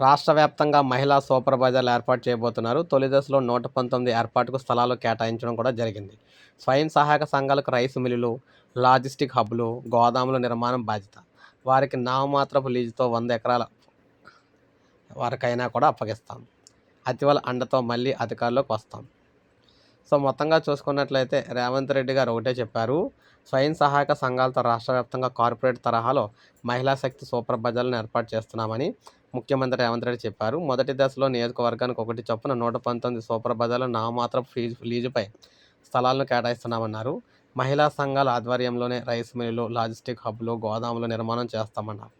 రాష్ట్ర వ్యాప్తంగా మహిళా సూపర్ బజార్లు ఏర్పాటు చేయబోతున్నారు. తొలి దశలో 119 ఏర్పాటుకు స్థలాలు కేటాయించడం కూడా జరిగింది. స్వయం సహాయక సంఘాలకు రైసు మిల్లులు, లాజిస్టిక్ హబ్‌లు, గోదాముల నిర్మాణం బాధ్యత. వారికి నామమాత్రపు లీజుతో 100 ఎకరాల వరకైనా కూడా అప్పగిస్తాం. అతివల అండతో మళ్ళీ అధికారంలోకి వస్తాం. సో, మొత్తంగా చూసుకున్నట్లయితే రేవంత్ రెడ్డి గారు ఒకటే చెప్పారు. స్వయం సహాయక సంఘాలతో రాష్ట్ర వ్యాప్తంగా కార్పొరేట్ తరహాలో మహిళా శక్తి సూపర్ బజార్లను ఏర్పాటు చేస్తున్నామని ముఖ్యమంత్రి రేవంత్ రెడ్డి చెప్పారు. మొదటి దశలో నియోజకవర్గానికి 1 చొప్పున 119 సూపర్ బజార్లు నామమాత్రపు లీజుపై స్థలాలను కేటాయిస్తున్నామన్నారు. మహిళా సంఘాల ఆధ్వర్యంలోనే రైస్ మిల్లులు, లాజిస్టిక్ హబ్‌లు, గోదాముల నిర్మాణం చేస్తామన్నారు.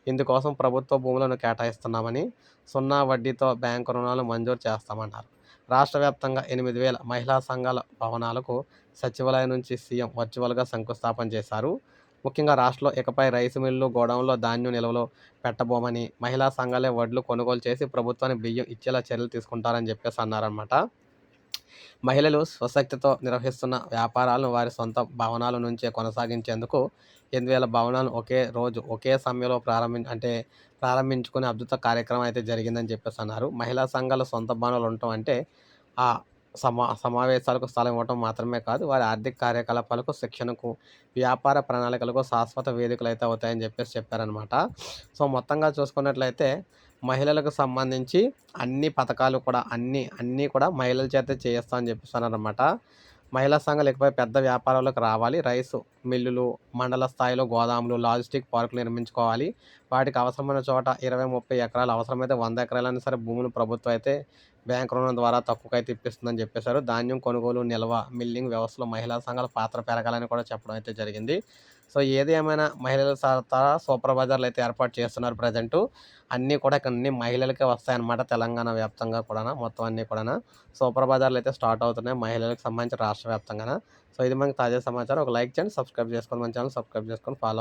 ఇందుకోసం ప్రభుత్వ భూములను కేటాయిస్తున్నామని, సున్నా వడ్డీతో బ్యాంకు రుణాలు మంజూరు చేస్తామన్నారు. రాష్ట్ర వ్యాప్తంగా 8,000 మహిళా సంఘాల భవనాలకు సచివాలయం నుంచి సీఎం వర్చువల్‌గా శంకుస్థాపన చేశారు. ముఖ్యంగా రాష్ట్రంలో ఇకపై రైసు మిల్లులు, గోడౌన్‌లో ధాన్యం నిల్వలు పెట్టబోమని, మహిళా సంఘాలే వడ్లు కొనుగోలు చేసి ప్రభుత్వానికి బియ్యం ఇచ్చేలా చర్యలు తీసుకుంటారని చెప్పేసి అన్నారన్నమాట. మహిళలు స్వశక్తితో నిర్వహిస్తున్న వ్యాపారాలను వారి సొంత భవనాల నుంచే కొనసాగించేందుకు 8,000 భవనాలను ఒకే రోజు, ఒకే సమయంలో ప్రారంభించుకునే అద్భుత కార్యక్రమం అయితే జరిగిందని చెప్పేసి అన్నారు. మహిళా సంఘాల సొంత భవనాలు ఉండటం అంటే ఆ సమావేశాలకు స్థలం ఇవ్వటం మాత్రమే కాదు, వారి ఆర్థిక కార్యకలాపాలకు, శిక్షణకు, వ్యాపార ప్రణాళికలకు శాశ్వత వేదికలు అయితే అవుతాయని చెప్పేసి చెప్పారనమాట. సో, మొత్తంగా చూసుకున్నట్లయితే మహిళలకు సంబంధించి అన్ని పథకాలు కూడా అన్నీ కూడా మహిళల చేతే చేయిస్తా అని చెప్పేసి అన్నారన్నమాట. మహిళా సంఘాలు ఇకపై పెద్ద వ్యాపారాలకు రావాలి. రైసు మిల్లులు, మండల స్థాయిలో గోదాములు, లాజిస్టిక్ పార్కులు నిర్మించుకోవాలి. వాటికి అవసరమైన చోట 20, 30 ఎకరాలు, అవసరమైతే 100 ఎకరాలైనా సరే భూములు ప్రభుత్వం అయితే బ్యాంకు రుణం ద్వారా తక్కువకైతే ఇప్పిస్తుందని చెప్పేశారు. ధాన్యం కొనుగోలు, నిల్వ, మిల్లింగ్ వ్యవస్థలో మహిళా సంఘాల పాత్ర పెరగాలని కూడా చెప్పడం అయితే జరిగింది. సో, ఏది ఏమైనా మహిళల సూపర్ బజార్లు అయితే ఏర్పాటు చేస్తున్నారు ప్రజెంటు. అన్నీ కూడా ఇక్కడ అన్ని మహిళలకే వస్తాయన్నమాట. తెలంగాణ వ్యాప్తంగా కూడాను మొత్తం అన్నీ కూడాను సూపర్ బజార్లు అయితే స్టార్ట్ అవుతున్నాయి మహిళలకు సంబంధించి రాష్ట్ర వ్యాప్తంగాన. సో, ఇది మనకి తాజా సమాచారం. ఒక లైక్ చేయండి, సబ్స్క్రైబ్ చేసుకోండి. మన ఛానల్ సబ్స్క్రైబ్ చేసుకొని ఫాలో